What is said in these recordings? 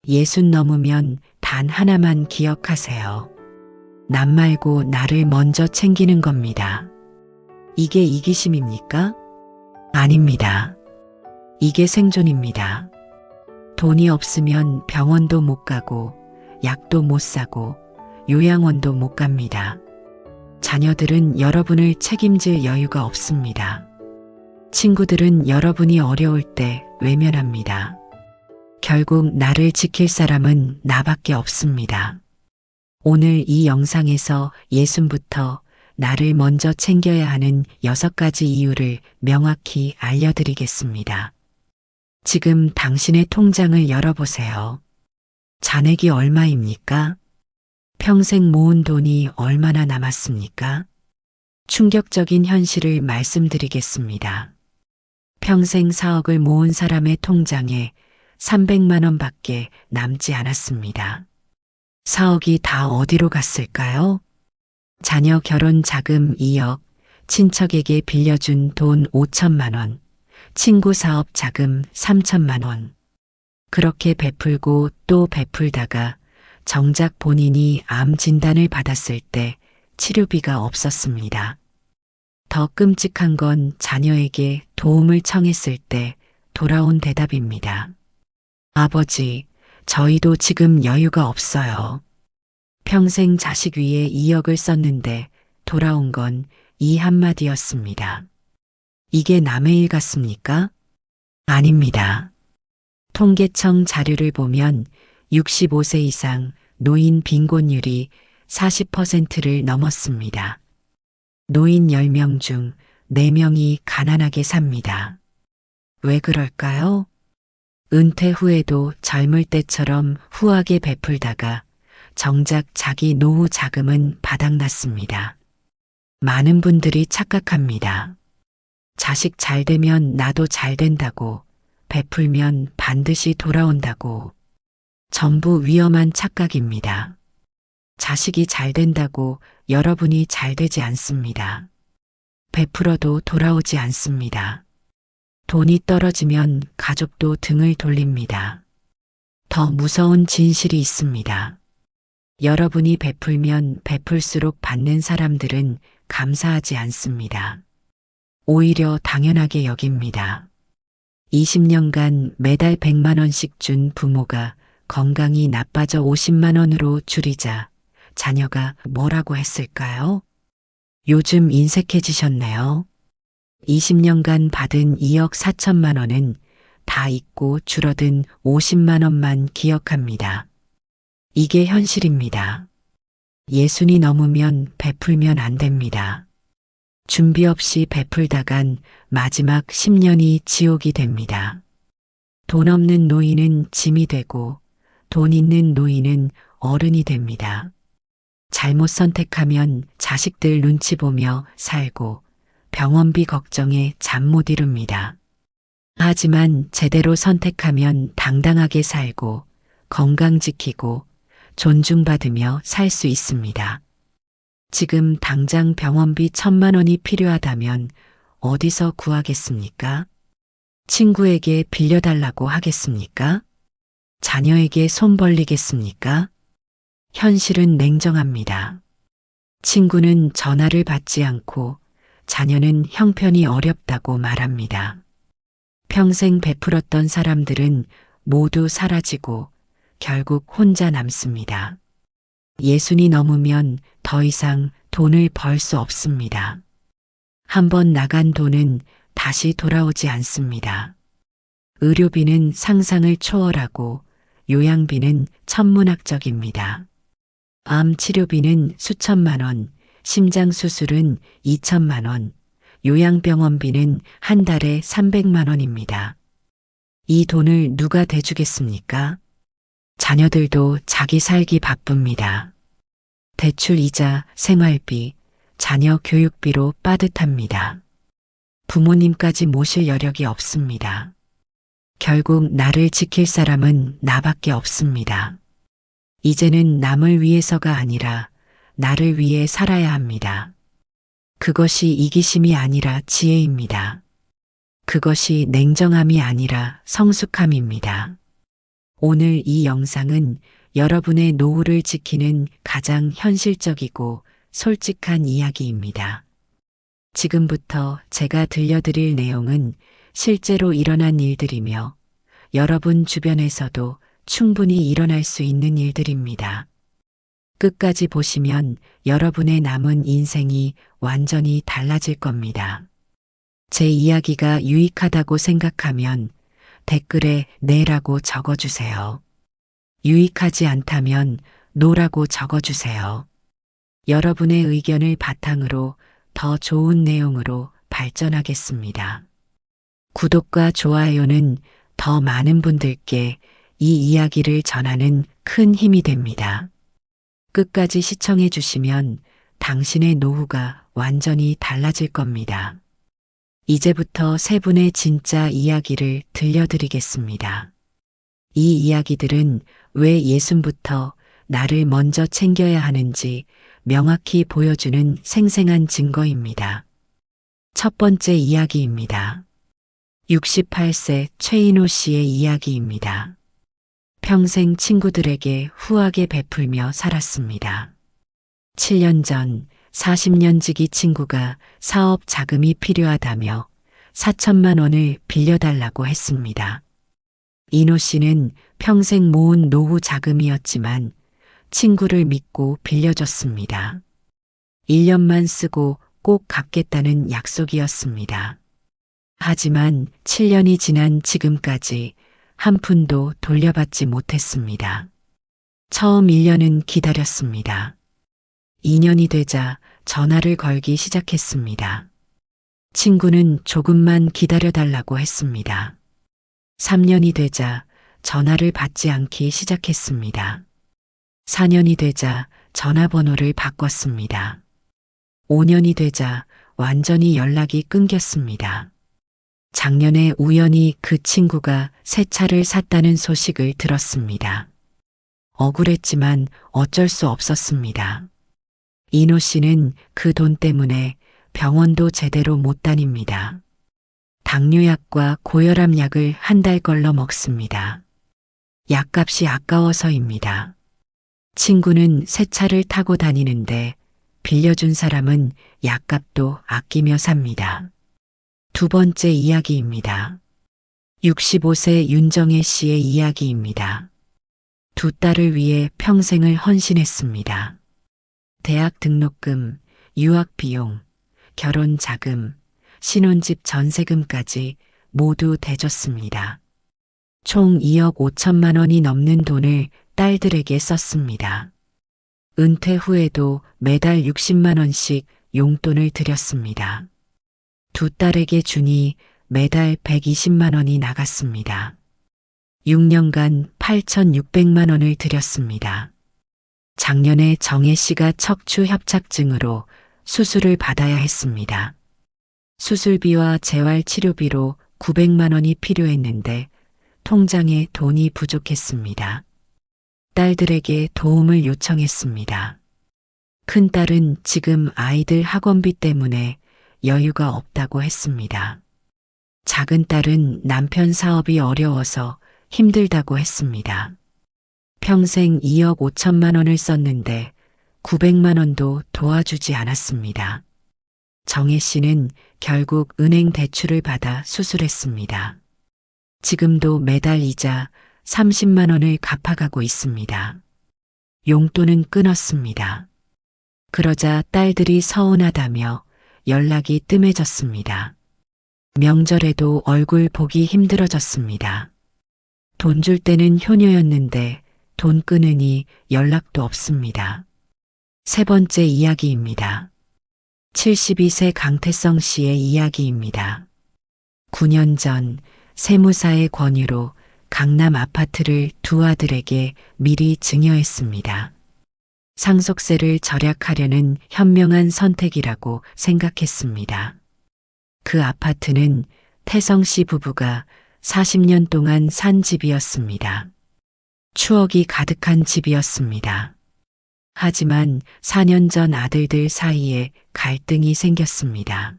예순 넘으면 단 하나만 기억하세요. 남 말고 나를 먼저 챙기는 겁니다. 이게 이기심입니까? 아닙니다. 이게 생존입니다. 돈이 없으면 병원도 못 가고 약도 못 사고 요양원도 못 갑니다. 자녀들은 여러분을 책임질 여유가 없습니다. 친구들은 여러분이 어려울 때 외면합니다. 결국 나를 지킬 사람은 나밖에 없습니다. 오늘 이 영상에서 예순부터 나를 먼저 챙겨야 하는 6가지 이유를 명확히 알려드리겠습니다. 지금 당신의 통장을 열어보세요. 잔액이 얼마입니까? 평생 모은 돈이 얼마나 남았습니까? 충격적인 현실을 말씀드리겠습니다. 평생 4억을 모은 사람의 통장에 300만 원밖에 남지 않았습니다. 4억이 다 어디로 갔을까요? 자녀 결혼 자금 2억, 친척에게 빌려준 돈 5천만 원, 친구 사업 자금 3천만 원. 그렇게 베풀고 또 베풀다가 정작 본인이 암 진단을 받았을 때 치료비가 없었습니다. 더 끔찍한 건 자녀에게 도움을 청했을 때 돌아온 대답입니다. 아버지, 저희도 지금 여유가 없어요. 평생 자식 위에 2억을 썼는데 돌아온 건 이 한마디였습니다. 이게 남의 일 같습니까? 아닙니다. 통계청 자료를 보면 65세 이상 노인 빈곤율이 40%를 넘었습니다. 노인 10명 중 4명이 가난하게 삽니다. 왜 그럴까요? 은퇴 후에도 젊을 때처럼 후하게 베풀다가 정작 자기 노후 자금은 바닥났습니다. 많은 분들이 착각합니다. 자식 잘 되면 나도 잘 된다고, 베풀면 반드시 돌아온다고. 전부 위험한 착각입니다. 자식이 잘 된다고 여러분이 잘 되지 않습니다. 베풀어도 돌아오지 않습니다. 돈이 떨어지면 가족도 등을 돌립니다. 더 무서운 진실이 있습니다. 여러분이 베풀면 베풀수록 받는 사람들은 감사하지 않습니다. 오히려 당연하게 여깁니다. 20년간 매달 100만 원씩 준 부모가 건강이 나빠져 50만 원으로 줄이자 자녀가 뭐라고 했을까요? 요즘 인색해지셨네요. 20년간 받은 2억 4천만 원은 다 잊고 줄어든 50만 원만 기억합니다. 이게 현실입니다. 예순이 넘으면 베풀면 안 됩니다. 준비 없이 베풀다간 마지막 10년이 지옥이 됩니다. 돈 없는 노인은 짐이 되고 돈 있는 노인은 어른이 됩니다. 잘못 선택하면 자식들 눈치 보며 살고 병원비 걱정에 잠 못 이룹니다. 하지만 제대로 선택하면 당당하게 살고 건강 지키고 존중받으며 살 수 있습니다. 지금 당장 병원비 1,000만 원이 필요하다면 어디서 구하겠습니까? 친구에게 빌려달라고 하겠습니까? 자녀에게 손 벌리겠습니까? 현실은 냉정합니다. 친구는 전화를 받지 않고 자녀는 형편이 어렵다고 말합니다. 평생 베풀었던 사람들은 모두 사라지고 결국 혼자 남습니다. 예순이 넘으면 더 이상 돈을 벌 수 없습니다. 한번 나간 돈은 다시 돌아오지 않습니다. 의료비는 상상을 초월하고 요양비는 천문학적입니다. 암 치료비는 수천만 원, 심장 수술은 2천만 원, 요양병원비는 한 달에 300만 원입니다. 이 돈을 누가 대주겠습니까? 자녀들도 자기 살기 바쁩니다. 대출 이자, 생활비, 자녀 교육비로 빠듯합니다. 부모님까지 모실 여력이 없습니다. 결국 나를 지킬 사람은 나밖에 없습니다. 이제는 남을 위해서가 아니라 나를 위해 살아야 합니다. 그것이 이기심이 아니라 지혜입니다. 그것이 냉정함이 아니라 성숙함입니다. 오늘 이 영상은 여러분의 노후를 지키는 가장 현실적이고 솔직한 이야기입니다. 지금부터 제가 들려드릴 내용은 실제로 일어난 일들이며 여러분 주변에서도 충분히 일어날 수 있는 일들입니다. 끝까지 보시면 여러분의 남은 인생이 완전히 달라질 겁니다. 제 이야기가 유익하다고 생각하면 댓글에 네라고 적어주세요. 유익하지 않다면 노라고 적어주세요. 여러분의 의견을 바탕으로 더 좋은 내용으로 발전하겠습니다. 구독과 좋아요는 더 많은 분들께 이 이야기를 전하는 큰 힘이 됩니다. 끝까지 시청해 주시면 당신의 노후가 완전히 달라질 겁니다. 이제부터 세 분의 진짜 이야기를 들려드리겠습니다. 이 이야기들은 왜 예순부터 나를 먼저 챙겨야 하는지 명확히 보여주는 생생한 증거입니다. 첫 번째 이야기입니다. 68세 최인호 씨의 이야기입니다. 평생 친구들에게 후하게 베풀며 살았습니다. 7년 전 40년 지기 친구가 사업 자금이 필요하다며 4천만 원을 빌려달라고 했습니다. 인호 씨는 평생 모은 노후 자금이었지만 친구를 믿고 빌려줬습니다. 1년만 쓰고 꼭 갚겠다는 약속이었습니다. 하지만 7년이 지난 지금까지 한 푼도 돌려받지 못했습니다. 처음 1년은 기다렸습니다. 2년이 되자 전화를 걸기 시작했습니다. 친구는 조금만 기다려달라고 했습니다. 3년이 되자 전화를 받지 않기 시작했습니다. 4년이 되자 전화번호를 바꿨습니다. 5년이 되자 완전히 연락이 끊겼습니다. 작년에 우연히 그 친구가 새 차를 샀다는 소식을 들었습니다. 억울했지만 어쩔 수 없었습니다. 인호 씨는 그 돈 때문에 병원도 제대로 못 다닙니다. 당뇨약과 고혈압 약을 한 달 걸러 먹습니다. 약값이 아까워서입니다. 친구는 새 차를 타고 다니는데 빌려준 사람은 약값도 아끼며 삽니다. 두 번째 이야기입니다. 65세 윤정혜 씨의 이야기입니다. 두 딸을 위해 평생을 헌신했습니다. 대학 등록금, 유학 비용, 결혼 자금, 신혼집 전세금까지 모두 대줬습니다. 총 2억 5천만 원이 넘는 돈을 딸들에게 썼습니다. 은퇴 후에도 매달 60만 원씩 용돈을 드렸습니다. 두 딸에게 주니 매달 120만 원이 나갔습니다. 6년간 8,600만 원을 드렸습니다. 작년에 정혜 씨가 척추 협착증으로 수술을 받아야 했습니다. 수술비와 재활치료비로 900만 원이 필요했는데 통장에 돈이 부족했습니다. 딸들에게 도움을 요청했습니다. 큰딸은 지금 아이들 학원비 때문에 여유가 없다고 했습니다. 작은 딸은 남편 사업이 어려워서 힘들다고 했습니다. 평생 2억 5천만 원을 썼는데 900만 원도 도와주지 않았습니다. 정혜 씨는 결국 은행 대출을 받아 수술했습니다. 지금도 매달 이자 30만 원을 갚아가고 있습니다. 용돈은 끊었습니다. 그러자 딸들이 서운하다며 연락이 뜸해졌습니다. 명절에도 얼굴 보기 힘들어졌습니다. 돈 줄 때는 효녀였는데 돈 끊으니 연락도 없습니다. 세 번째 이야기입니다. 72세 강태성 씨의 이야기입니다. 9년 전 세무사의 권유로 강남 아파트를 두 아들에게 미리 증여했습니다. 상속세를 절약하려는 현명한 선택이라고 생각했습니다. 그 아파트는 태성 씨 부부가 40년 동안 산 집이었습니다. 추억이 가득한 집이었습니다. 하지만 4년 전 아들들 사이에 갈등이 생겼습니다.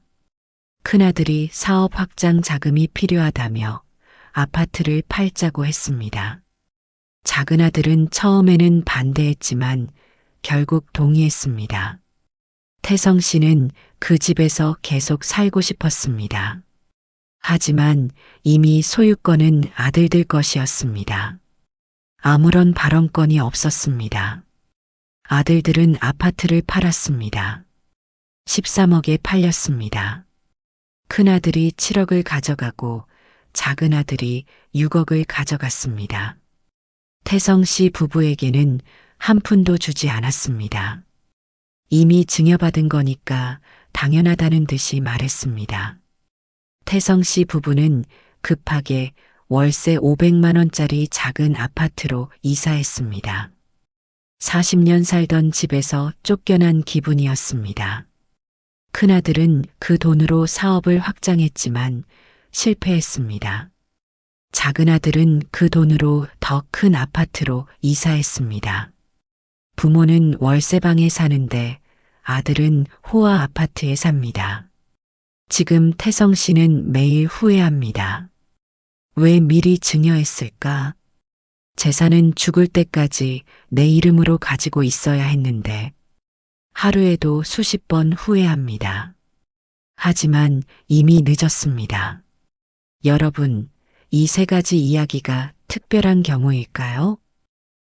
큰아들이 사업 확장 자금이 필요하다며 아파트를 팔자고 했습니다. 작은 아들은 처음에는 반대했지만 결국 동의했습니다. 태성 씨는 그 집에서 계속 살고 싶었습니다. 하지만 이미 소유권은 아들들 것이었습니다. 아무런 발언권이 없었습니다. 아들들은 아파트를 팔았습니다. 13억에 팔렸습니다. 큰아들이 7억을 가져가고 작은 아들이 6억을 가져갔습니다. 태성 씨 부부에게는 한 푼도 주지 않았습니다. 이미 증여받은 거니까 당연하다는 듯이 말했습니다. 태성 씨 부부는 급하게 월세 500만 원짜리 작은 아파트로 이사했습니다. 40년 살던 집에서 쫓겨난 기분이었습니다. 큰아들은 그 돈으로 사업을 확장했지만 실패했습니다. 작은 아들은 그 돈으로 더 큰 아파트로 이사했습니다. 부모는 월세방에 사는데 아들은 호화 아파트에 삽니다. 지금 태성 씨는 매일 후회합니다. 왜 미리 증여했을까? 재산은 죽을 때까지 내 이름으로 가지고 있어야 했는데 하루에도 수십 번 후회합니다. 하지만 이미 늦었습니다. 여러분, 이 세 가지 이야기가 특별한 경우일까요?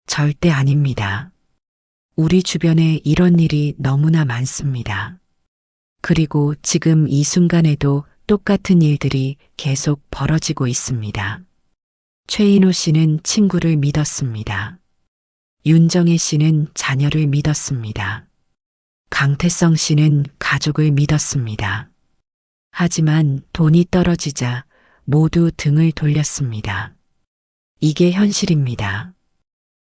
절대 아닙니다. 우리 주변에 이런 일이 너무나 많습니다. 그리고 지금 이 순간에도 똑같은 일들이 계속 벌어지고 있습니다. 최인호 씨는 친구를 믿었습니다. 윤정혜 씨는 자녀를 믿었습니다. 강태성 씨는 가족을 믿었습니다. 하지만 돈이 떨어지자 모두 등을 돌렸습니다. 이게 현실입니다.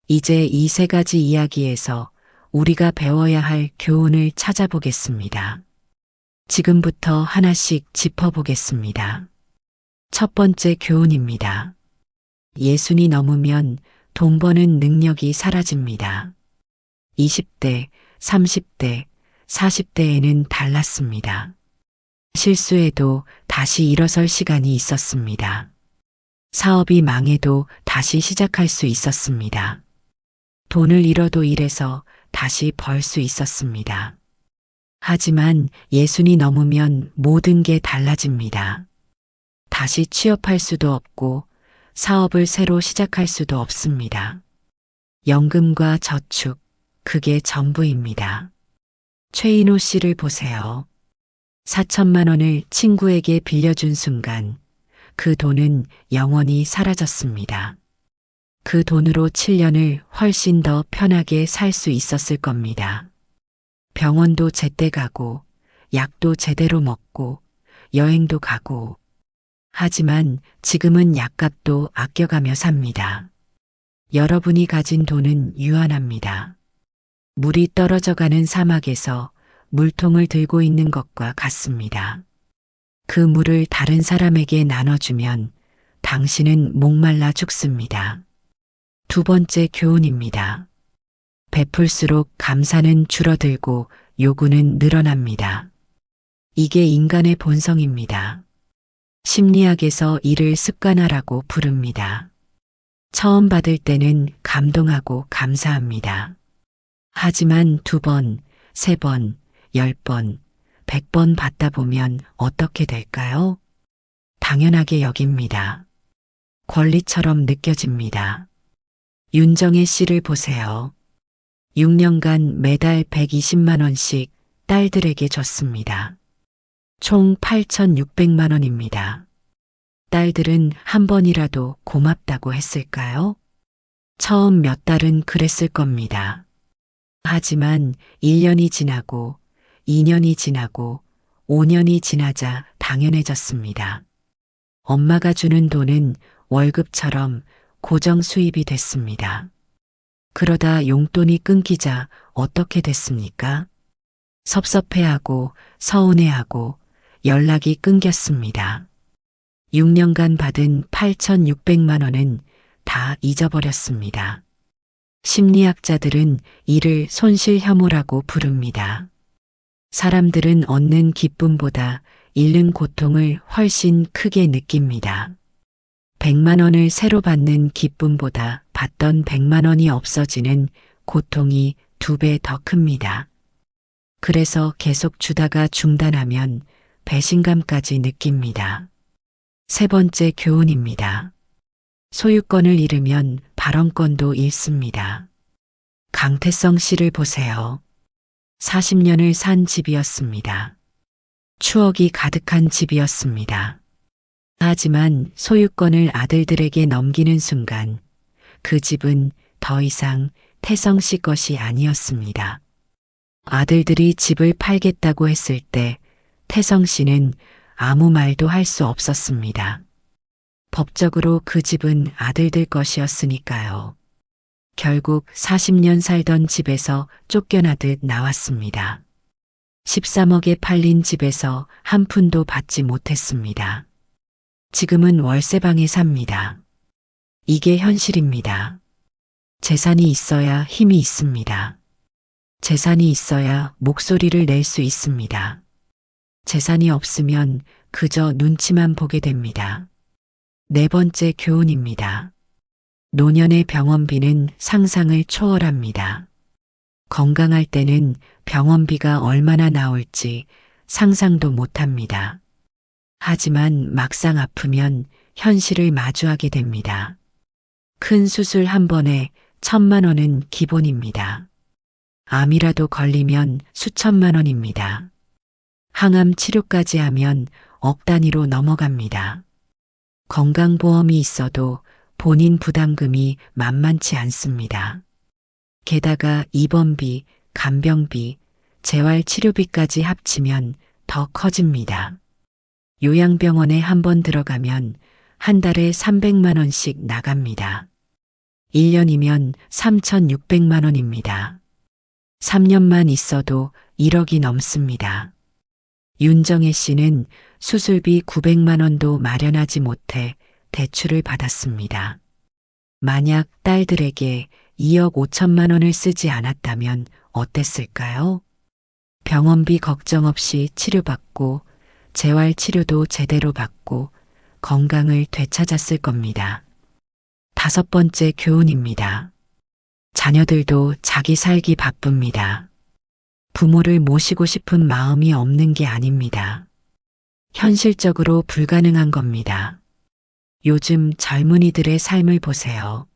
이제 이 세 가지 이야기에서 우리가 배워야 할 교훈을 찾아보겠습니다. 지금부터 하나씩 짚어보겠습니다. 첫 번째 교훈입니다. 예순이 넘으면 돈 버는 능력이 사라집니다. 20대, 30대, 40대에는 달랐습니다. 실수해도 다시 일어설 시간이 있었습니다. 사업이 망해도 다시 시작할 수 있었습니다. 돈을 잃어도 일해서 다시 벌 수 있었습니다. 하지만 예순이 넘으면 모든 게 달라집니다. 다시 취업할 수도 없고 사업을 새로 시작할 수도 없습니다. 연금과 저축, 그게 전부입니다. 최인호 씨를 보세요. 4천만 원을 친구에게 빌려준 순간 그 돈은 영원히 사라졌습니다. 그 돈으로 7년을 훨씬 더 편하게 살 수 있었을 겁니다. 병원도 제때 가고, 약도 제대로 먹고, 여행도 가고. 하지만 지금은 약값도 아껴가며 삽니다. 여러분이 가진 돈은 유한합니다. 물이 떨어져가는 사막에서 물통을 들고 있는 것과 같습니다. 그 물을 다른 사람에게 나눠주면 당신은 목말라 죽습니다. 두 번째 교훈입니다. 베풀수록 감사는 줄어들고 요구는 늘어납니다. 이게 인간의 본성입니다. 심리학에서 이를 습관화라고 부릅니다. 처음 받을 때는 감동하고 감사합니다. 하지만 2번, 3번, 10번, 100번 받다 보면 어떻게 될까요? 당연하게 여깁니다. 권리처럼 느껴집니다. 윤정혜 씨를 보세요. 6년간 매달 120만 원씩 딸들에게 줬습니다. 총 8,600만 원입니다. 딸들은 한 번이라도 고맙다고 했을까요? 처음 몇 달은 그랬을 겁니다. 하지만 1년이 지나고 2년이 지나고 5년이 지나자 당연해졌습니다. 엄마가 주는 돈은 월급처럼 고정 수입이 됐습니다. 그러다 용돈이 끊기자 어떻게 됐습니까? 섭섭해하고 서운해하고 연락이 끊겼습니다. 6년간 받은 8,600만 원은 다 잊어버렸습니다. 심리학자들은 이를 손실 혐오라고 부릅니다. 사람들은 얻는 기쁨보다 잃는 고통을 훨씬 크게 느낍니다. 100만 원을 새로 받는 기쁨보다 받던 100만 원이 없어지는 고통이 2배 더 큽니다. 그래서 계속 주다가 중단하면 배신감까지 느낍니다. 세 번째 교훈입니다. 소유권을 잃으면 발언권도 잃습니다. 강태성 씨를 보세요. 40년을 산 집이었습니다. 추억이 가득한 집이었습니다. 하지만 소유권을 아들들에게 넘기는 순간 그 집은 더 이상 태성 씨 것이 아니었습니다. 아들들이 집을 팔겠다고 했을 때 태성 씨는 아무 말도 할 수 없었습니다. 법적으로 그 집은 아들들 것이었으니까요. 결국 40년 살던 집에서 쫓겨나듯 나왔습니다. 13억에 팔린 집에서 한 푼도 받지 못했습니다. 지금은 월세방에 삽니다. 이게 현실입니다. 재산이 있어야 힘이 있습니다. 재산이 있어야 목소리를 낼 수 있습니다. 재산이 없으면 그저 눈치만 보게 됩니다. 네 번째 교훈입니다. 노년의 병원비는 상상을 초월합니다. 건강할 때는 병원비가 얼마나 나올지 상상도 못합니다. 하지만 막상 아프면 현실을 마주하게 됩니다. 큰 수술 한 번에 1,000만 원은 기본입니다. 암이라도 걸리면 수천만 원입니다. 항암 치료까지 하면 억 단위로 넘어갑니다. 건강보험이 있어도 본인 부담금이 만만치 않습니다. 게다가 입원비, 간병비, 재활치료비까지 합치면 더 커집니다. 요양병원에 한 번 들어가면 한 달에 300만 원씩 나갑니다. 1년이면 3,600만 원입니다. 3년만 있어도 1억이 넘습니다. 윤정혜 씨는 수술비 900만 원도 마련하지 못해 대출을 받았습니다. 만약 딸들에게 2억 5천만 원을 쓰지 않았다면 어땠을까요? 병원비 걱정 없이 치료받고 재활치료도 제대로 받고 건강을 되찾았을 겁니다. 다섯 번째 교훈입니다. 자녀들도 자기 살기 바쁩니다. 부모를 모시고 싶은 마음이 없는 게 아닙니다. 현실적으로 불가능한 겁니다. 요즘 젊은이들의 삶을 보세요.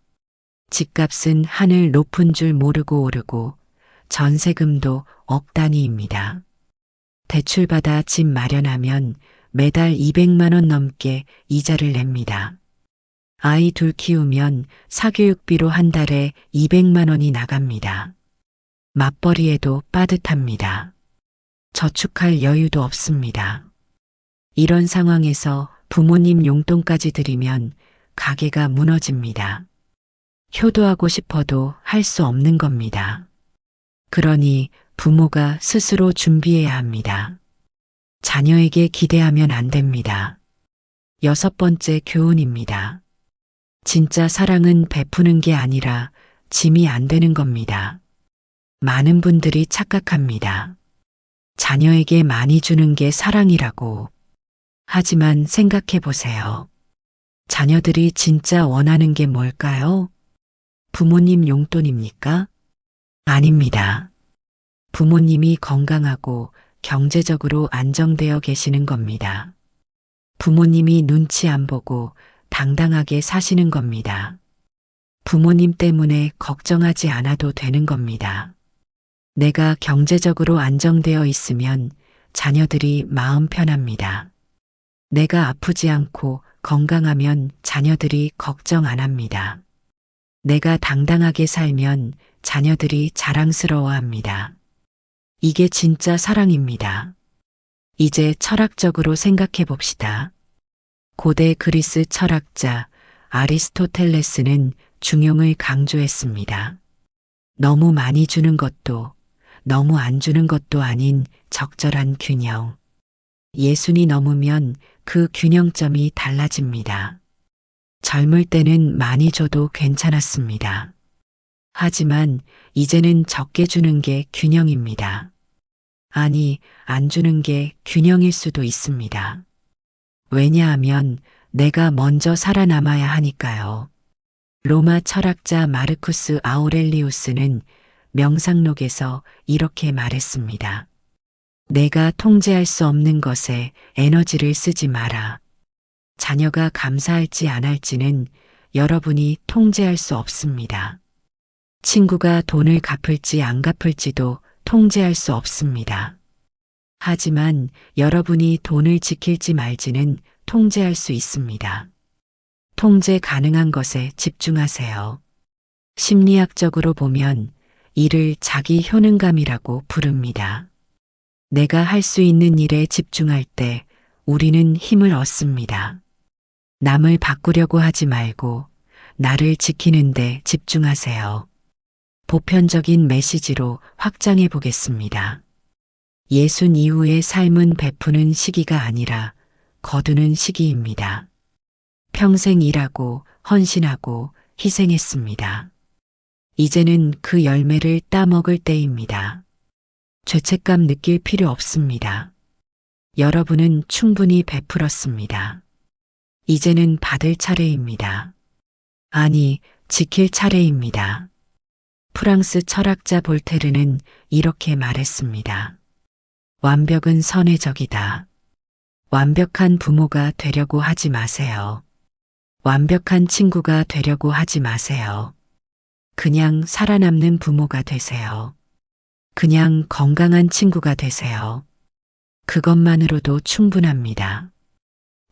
집값은 하늘 높은 줄 모르고 오르고 전세금도 억 단위입니다. 대출받아 집 마련하면 매달 200만 원 넘게 이자를 냅니다. 아이 둘 키우면 사교육비로 한 달에 200만 원이 나갑니다. 맞벌이에도 빠듯합니다. 저축할 여유도 없습니다. 이런 상황에서 부모님 용돈까지 드리면 가게가 무너집니다. 효도하고 싶어도 할 수 없는 겁니다. 그러니 부모가 스스로 준비해야 합니다. 자녀에게 기대하면 안 됩니다. 여섯 번째 교훈입니다. 진짜 사랑은 베푸는 게 아니라 짐이 안 되는 겁니다. 많은 분들이 착각합니다. 자녀에게 많이 주는 게 사랑이라고. 하지만 생각해 보세요. 자녀들이 진짜 원하는 게 뭘까요? 부모님 용돈입니까? 아닙니다. 부모님이 건강하고 경제적으로 안정되어 계시는 겁니다. 부모님이 눈치 안 보고 당당하게 사시는 겁니다. 부모님 때문에 걱정하지 않아도 되는 겁니다. 내가 경제적으로 안정되어 있으면 자녀들이 마음 편합니다. 내가 아프지 않고 건강하면 자녀들이 걱정 안 합니다. 내가 당당하게 살면 자녀들이 자랑스러워합니다. 이게 진짜 사랑입니다. 이제 철학적으로 생각해 봅시다. 고대 그리스 철학자 아리스토텔레스는 중용을 강조했습니다. 너무 많이 주는 것도 너무 안 주는 것도 아닌 적절한 균형. 예순이 넘으면 그 균형점이 달라집니다. 젊을 때는 많이 줘도 괜찮았습니다. 하지만 이제는 적게 주는 게 균형입니다. 아니, 안 주는 게 균형일 수도 있습니다. 왜냐하면 내가 먼저 살아남아야 하니까요. 로마 철학자 마르쿠스 아우렐리우스는 명상록에서 이렇게 말했습니다. 내가 통제할 수 없는 것에 에너지를 쓰지 마라. 자녀가 감사할지 안 할지는 여러분이 통제할 수 없습니다. 친구가 돈을 갚을지 안 갚을지도 통제할 수 없습니다. 하지만 여러분이 돈을 지킬지 말지는 통제할 수 있습니다. 통제 가능한 것에 집중하세요. 심리학적으로 보면 이를 자기 효능감이라고 부릅니다. 내가 할 수 있는 일에 집중할 때 우리는 힘을 얻습니다. 남을 바꾸려고 하지 말고 나를 지키는 데 집중하세요. 보편적인 메시지로 확장해 보겠습니다. 예순 이후의 삶은 베푸는 시기가 아니라 거두는 시기입니다. 평생 일하고 헌신하고 희생했습니다. 이제는 그 열매를 따먹을 때입니다. 죄책감 느낄 필요 없습니다. 여러분은 충분히 베풀었습니다. 이제는 받을 차례입니다. 아니, 지킬 차례입니다. 프랑스 철학자 볼테르는 이렇게 말했습니다. 완벽은 선의 적이다. 완벽한 부모가 되려고 하지 마세요. 완벽한 친구가 되려고 하지 마세요. 그냥 살아남는 부모가 되세요. 그냥 건강한 친구가 되세요. 그것만으로도 충분합니다.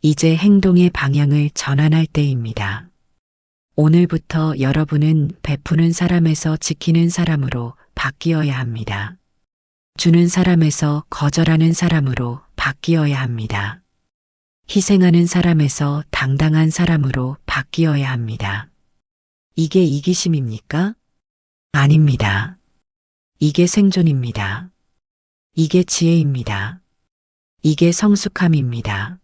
이제 행동의 방향을 전환할 때입니다. 오늘부터 여러분은 베푸는 사람에서 지키는 사람으로 바뀌어야 합니다. 주는 사람에서 거절하는 사람으로 바뀌어야 합니다. 희생하는 사람에서 당당한 사람으로 바뀌어야 합니다. 이게 이기심입니까? 아닙니다. 이게 생존입니다. 이게 지혜입니다. 이게 성숙함입니다.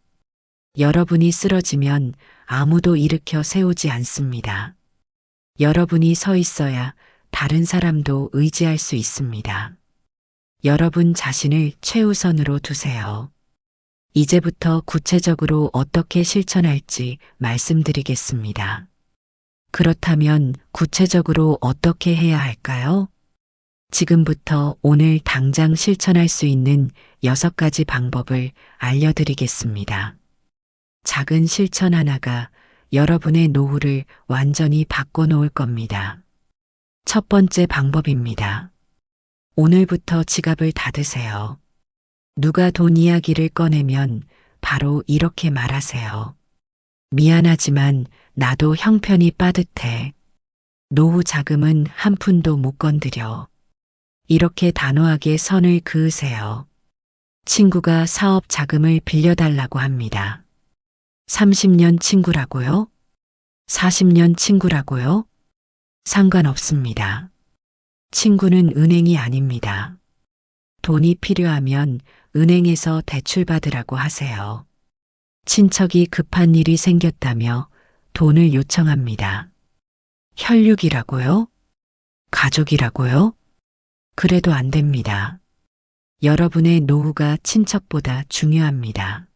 여러분이 쓰러지면 아무도 일으켜 세우지 않습니다. 여러분이 서 있어야 다른 사람도 의지할 수 있습니다. 여러분 자신을 최우선으로 두세요. 이제부터 구체적으로 어떻게 실천할지 말씀드리겠습니다. 그렇다면 구체적으로 어떻게 해야 할까요? 지금부터 오늘 당장 실천할 수 있는 6가지 방법을 알려드리겠습니다. 작은 실천 하나가 여러분의 노후를 완전히 바꿔놓을 겁니다. 첫 번째 방법입니다. 오늘부터 지갑을 닫으세요. 누가 돈 이야기를 꺼내면 바로 이렇게 말하세요. 미안하지만 나도 형편이 빠듯해. 노후 자금은 한 푼도 못 건드려. 이렇게 단호하게 선을 그으세요. 친구가 사업 자금을 빌려달라고 합니다. 30년 친구라고요? 40년 친구라고요? 상관없습니다. 친구는 은행이 아닙니다. 돈이 필요하면 은행에서 대출받으라고 하세요. 친척이 급한 일이 생겼다며 돈을 요청합니다. 혈육이라고요? 가족이라고요? 그래도 안 됩니다. 여러분의 노후가 친척보다 중요합니다.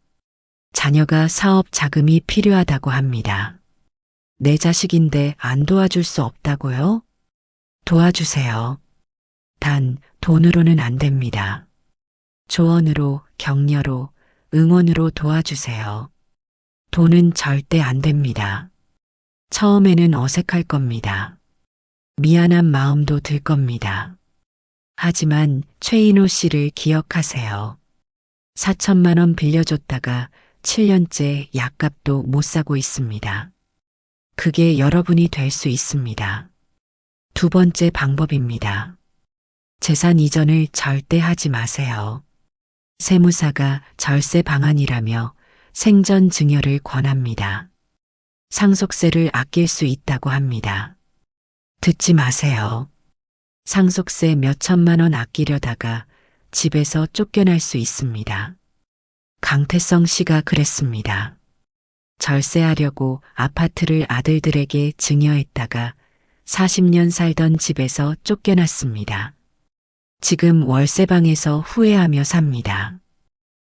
자녀가 사업 자금이 필요하다고 합니다. 내 자식인데 안 도와줄 수 없다고요? 도와주세요. 단 돈으로는 안 됩니다. 조언으로, 격려로, 응원으로 도와주세요. 돈은 절대 안 됩니다. 처음에는 어색할 겁니다. 미안한 마음도 들 겁니다. 하지만 최인호 씨를 기억하세요. 4천만 원 빌려줬다가 7년째 약값도 못 사고 있습니다. 그게 여러분이 될 수 있습니다. 두 번째 방법입니다. 재산 이전을 절대 하지 마세요. 세무사가 절세 방안이라며 생전 증여를 권합니다. 상속세를 아낄 수 있다고 합니다. 듣지 마세요. 상속세 몇 천만 원 아끼려다가 집에서 쫓겨날 수 있습니다. 강태성 씨가 그랬습니다. 절세하려고 아파트를 아들들에게 증여했다가 40년 살던 집에서 쫓겨났습니다. 지금 월세방에서 후회하며 삽니다.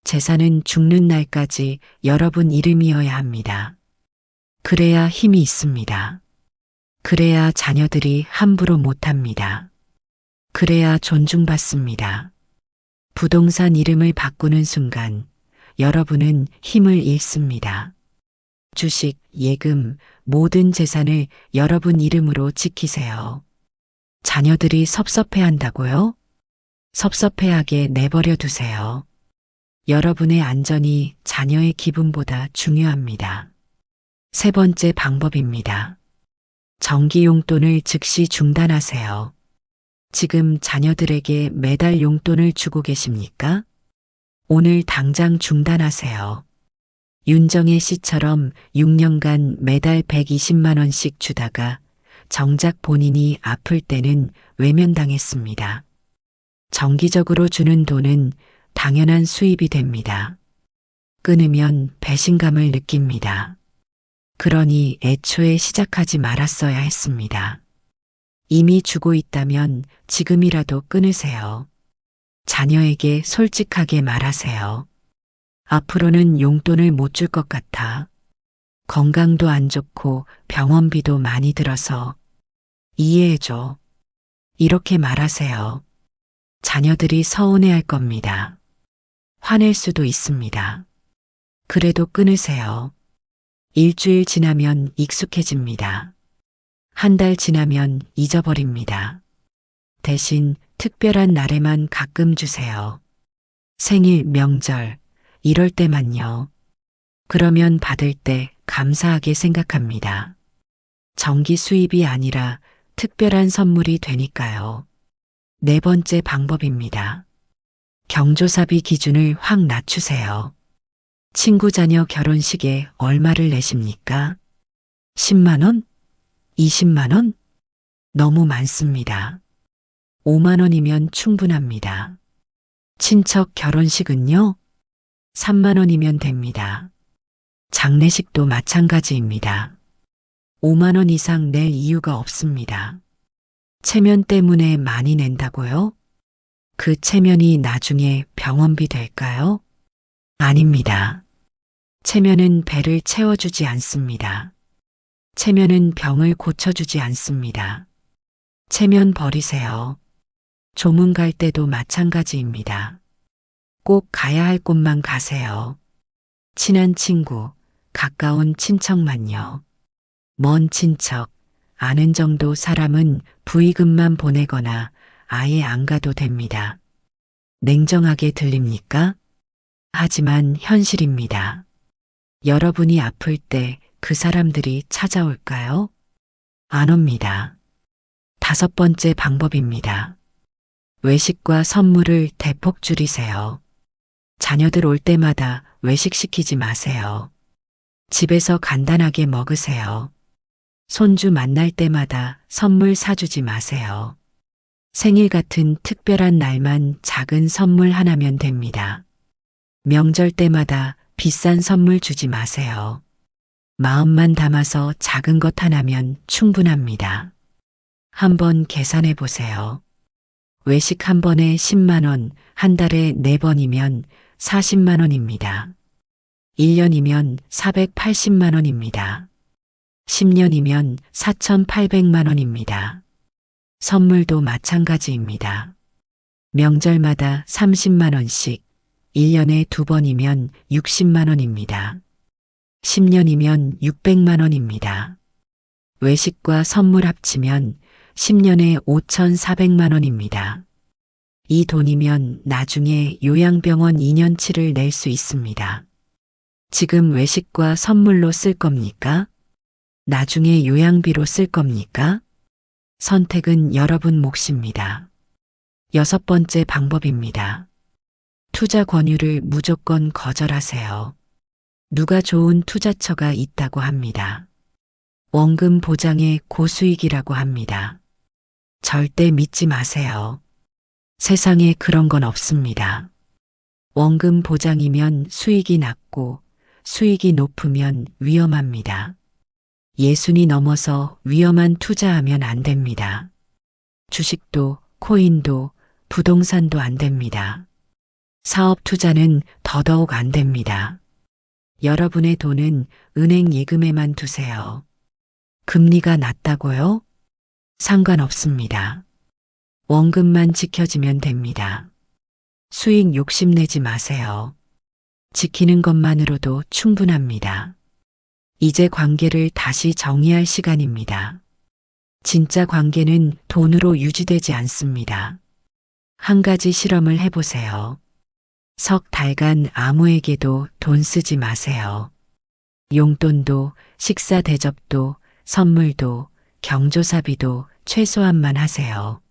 재산은 죽는 날까지 여러분 이름이어야 합니다. 그래야 힘이 있습니다. 그래야 자녀들이 함부로 못합니다. 그래야 존중받습니다. 부동산 이름을 바꾸는 순간 여러분은 힘을 잃습니다. 주식, 예금, 모든 재산을 여러분 이름으로 지키세요. 자녀들이 섭섭해한다고요? 섭섭해하게 내버려 두세요. 여러분의 안전이 자녀의 기분보다 중요합니다. 세 번째 방법입니다. 정기 용돈을 즉시 중단하세요. 지금 자녀들에게 매달 용돈을 주고 계십니까? 오늘 당장 중단하세요. 윤정혜 씨처럼 6년간 매달 120만 원씩 주다가 정작 본인이 아플 때는 외면당했습니다. 정기적으로 주는 돈은 당연한 수입이 됩니다. 끊으면 배신감을 느낍니다. 그러니 애초에 시작하지 말았어야 했습니다. 이미 주고 있다면 지금이라도 끊으세요. 자녀에게 솔직하게 말하세요. 앞으로는 용돈을 못 줄 것 같아. 건강도 안 좋고 병원비도 많이 들어서 이해해줘. 이렇게 말하세요. 자녀들이 서운해할 겁니다. 화낼 수도 있습니다. 그래도 끊으세요. 일주일 지나면 익숙해집니다. 한 달 지나면 잊어버립니다. 대신 특별한 날에만 가끔 주세요. 생일, 명절, 이럴 때만요. 그러면 받을 때 감사하게 생각합니다. 정기 수입이 아니라 특별한 선물이 되니까요. 네 번째 방법입니다. 경조사비 기준을 확 낮추세요. 친구 자녀 결혼식에 얼마를 내십니까? 10만 원? 20만 원? 너무 많습니다. 5만 원이면 충분합니다. 친척 결혼식은요? 3만 원이면 됩니다. 장례식도 마찬가지입니다. 5만 원 이상 낼 이유가 없습니다. 체면 때문에 많이 낸다고요? 그 체면이 나중에 병원비 될까요? 아닙니다. 체면은 배를 채워주지 않습니다. 체면은 병을 고쳐주지 않습니다. 체면 버리세요. 조문 갈 때도 마찬가지입니다. 꼭 가야 할 곳만 가세요. 친한 친구, 가까운 친척만요. 먼 친척, 아는 정도 사람은 부의금만 보내거나 아예 안 가도 됩니다. 냉정하게 들립니까? 하지만 현실입니다. 여러분이 아플 때 그 사람들이 찾아올까요? 안 옵니다. 다섯 번째 방법입니다. 외식과 선물을 대폭 줄이세요. 자녀들 올 때마다 외식 시키지 마세요. 집에서 간단하게 먹으세요. 손주 만날 때마다 선물 사주지 마세요. 생일 같은 특별한 날만 작은 선물 하나면 됩니다. 명절 때마다 비싼 선물 주지 마세요. 마음만 담아서 작은 것 하나면 충분합니다. 한번 계산해 보세요. 외식 한 번에 10만 원, 한 달에 4번이면 40만 원입니다. 1년이면 480만 원입니다. 10년이면 4,800만 원입니다. 선물도 마찬가지입니다. 명절마다 30만 원씩, 1년에 2번이면 60만 원입니다. 10년이면 600만 원입니다. 외식과 선물 합치면 10년에 5,400만 원입니다. 이 돈이면 나중에 요양병원 2년치를 낼 수 있습니다. 지금 외식과 선물로 쓸 겁니까? 나중에 요양비로 쓸 겁니까? 선택은 여러분 몫입니다. 여섯 번째 방법입니다. 투자 권유를 무조건 거절하세요. 누가 좋은 투자처가 있다고 합니다. 원금 보장의 고수익이라고 합니다. 절대 믿지 마세요. 세상에 그런 건 없습니다. 원금 보장이면 수익이 낮고 수익이 높으면 위험합니다. 예순이 넘어서 위험한 투자하면 안 됩니다. 주식도, 코인도, 부동산도 안 됩니다. 사업 투자는 더더욱 안 됩니다. 여러분의 돈은 은행 예금에만 두세요. 금리가 낮다고요? 상관없습니다. 원금만 지켜지면 됩니다. 수익 욕심내지 마세요. 지키는 것만으로도 충분합니다. 이제 관계를 다시 정의할 시간입니다. 진짜 관계는 돈으로 유지되지 않습니다. 한 가지 실험을 해보세요. 석 달간 아무에게도 돈 쓰지 마세요. 용돈도, 식사 대접도, 선물도, 경조사비도 최소한만 하세요.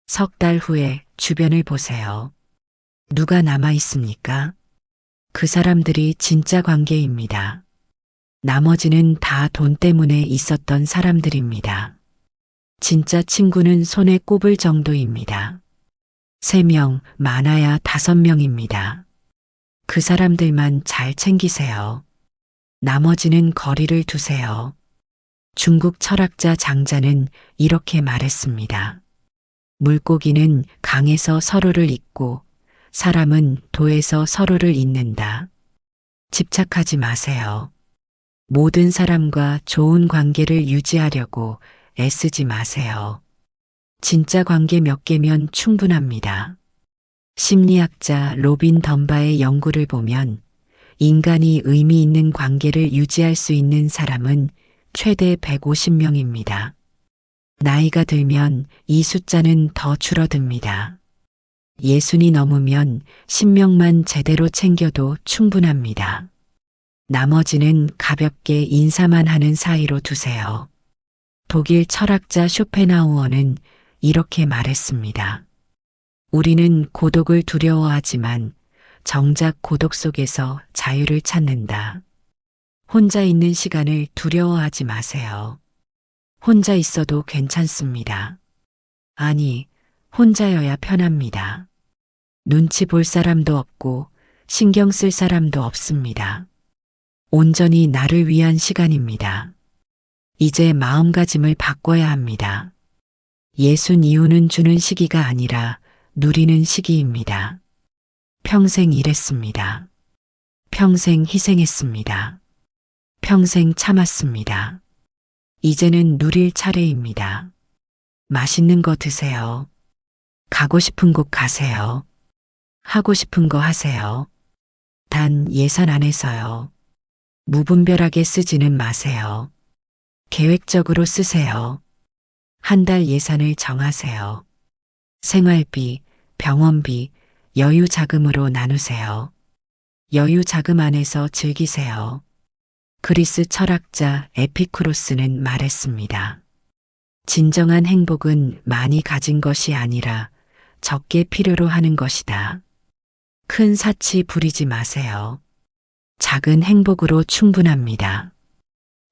석 달 후에 주변을 보세요. 누가 남아 있습니까? 그 사람들이 진짜 관계입니다. 나머지는 다 돈 때문에 있었던 사람들입니다. 진짜 친구는 손에 꼽을 정도입니다. 3명, 많아야 5명입니다. 그 사람들만 잘 챙기세요. 나머지는 거리를 두세요. 중국 철학자 장자는 이렇게 말했습니다. 물고기는 강에서 서로를 잇고 사람은 도에서 서로를 잇는다. 집착하지 마세요. 모든 사람과 좋은 관계를 유지하려고 애쓰지 마세요. 진짜 관계 몇 개면 충분합니다. 심리학자 로빈 덤바의 연구를 보면 인간이 의미 있는 관계를 유지할 수 있는 사람은 최대 150명입니다. 나이가 들면 이 숫자는 더 줄어듭니다. 60이 넘으면 10명만 제대로 챙겨도 충분합니다. 나머지는 가볍게 인사만 하는 사이로 두세요. 독일 철학자 쇼펜하우어는 이렇게 말했습니다. 우리는 고독을 두려워하지만 정작 고독 속에서 자유를 찾는다. 혼자 있는 시간을 두려워하지 마세요. 혼자 있어도 괜찮습니다. 아니, 혼자여야 편합니다. 눈치 볼 사람도 없고 신경 쓸 사람도 없습니다. 온전히 나를 위한 시간입니다. 이제 마음가짐을 바꿔야 합니다. 예순 이후는 주는 시기가 아니라 누리는 시기입니다. 평생 일했습니다. 평생 희생했습니다. 평생 참았습니다. 이제는 누릴 차례입니다. 맛있는 거 드세요. 가고 싶은 곳 가세요. 하고 싶은 거 하세요. 단 예산 안에서요. 무분별하게 쓰지는 마세요. 계획적으로 쓰세요. 한 달 예산을 정하세요. 생활비, 병원비, 여유 자금으로 나누세요. 여유 자금 안에서 즐기세요. 그리스 철학자 에피쿠로스는 말했습니다. 진정한 행복은 많이 가진 것이 아니라 적게 필요로 하는 것이다. 큰 사치 부리지 마세요. 작은 행복으로 충분합니다.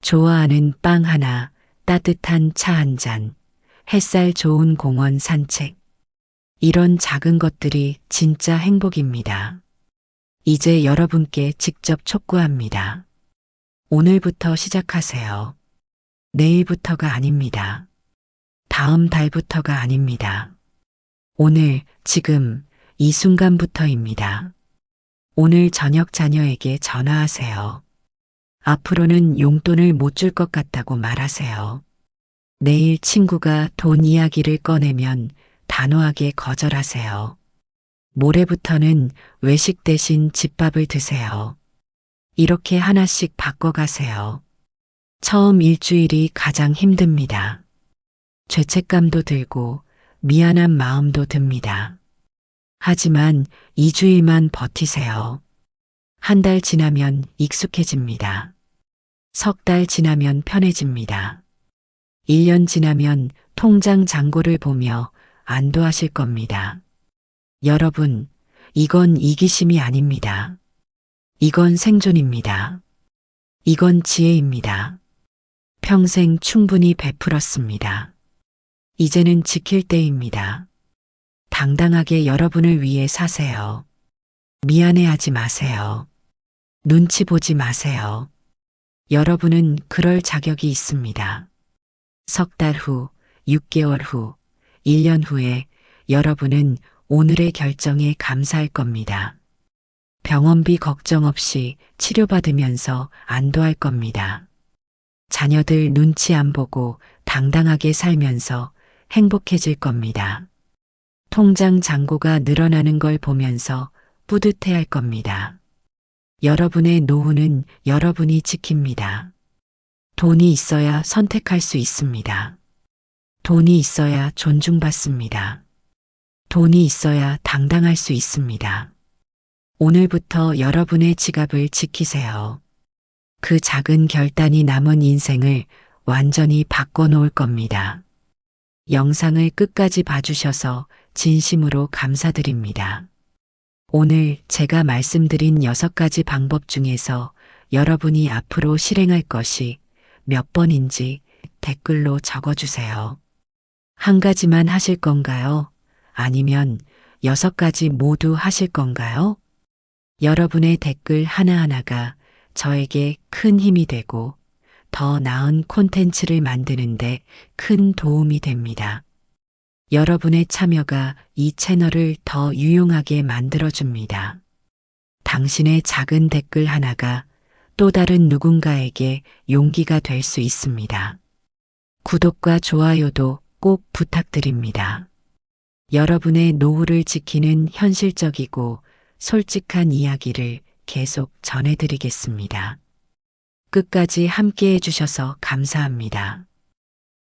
좋아하는 빵 하나, 따뜻한 차 한 잔, 햇살 좋은 공원 산책. 이런 작은 것들이 진짜 행복입니다. 이제 여러분께 직접 촉구합니다. 오늘부터 시작하세요. 내일부터가 아닙니다. 다음 달부터가 아닙니다. 오늘, 지금, 이 순간부터입니다. 오늘 저녁 자녀에게 전화하세요. 앞으로는 용돈을 못 줄 것 같다고 말하세요. 내일 친구가 돈 이야기를 꺼내면 단호하게 거절하세요. 모레부터는 외식 대신 집밥을 드세요. 이렇게 하나씩 바꿔가세요. 처음 일주일이 가장 힘듭니다. 죄책감도 들고 미안한 마음도 듭니다. 하지만 2주일만 버티세요. 한 달 지나면 익숙해집니다. 석 달 지나면 편해집니다. 1년 지나면 통장 잔고를 보며 안도하실 겁니다. 여러분, 이건 이기심이 아닙니다. 이건 생존입니다. 이건 지혜입니다. 평생 충분히 베풀었습니다. 이제는 지킬 때입니다. 당당하게 여러분을 위해 사세요. 미안해하지 마세요. 눈치 보지 마세요. 여러분은 그럴 자격이 있습니다. 석 달 후, 6개월 후, 1년 후에 여러분은 오늘의 결정에 감사할 겁니다. 병원비 걱정 없이 치료받으면서 안도할 겁니다. 자녀들 눈치 안 보고 당당하게 살면서 행복해질 겁니다. 통장 잔고가 늘어나는 걸 보면서 뿌듯해 할 겁니다. 여러분의 노후는 여러분이 지킵니다. 돈이 있어야 선택할 수 있습니다. 돈이 있어야 존중받습니다. 돈이 있어야 당당할 수 있습니다. 오늘부터 여러분의 지갑을 지키세요. 그 작은 결단이 남은 인생을 완전히 바꿔놓을 겁니다. 영상을 끝까지 봐주셔서 진심으로 감사드립니다. 오늘 제가 말씀드린 6가지 방법 중에서 여러분이 앞으로 실행할 것이 몇 번인지 댓글로 적어주세요. 한 가지만 하실 건가요? 아니면 6가지 모두 하실 건가요? 여러분의 댓글 하나하나가 저에게 큰 힘이 되고 더 나은 콘텐츠를 만드는데 큰 도움이 됩니다. 여러분의 참여가 이 채널을 더 유용하게 만들어줍니다. 당신의 작은 댓글 하나가 또 다른 누군가에게 용기가 될 수 있습니다. 구독과 좋아요도 꼭 부탁드립니다. 여러분의 노후를 지키는 현실적이고 솔직한 이야기를 계속 전해드리겠습니다. 끝까지 함께 해주셔서 감사합니다.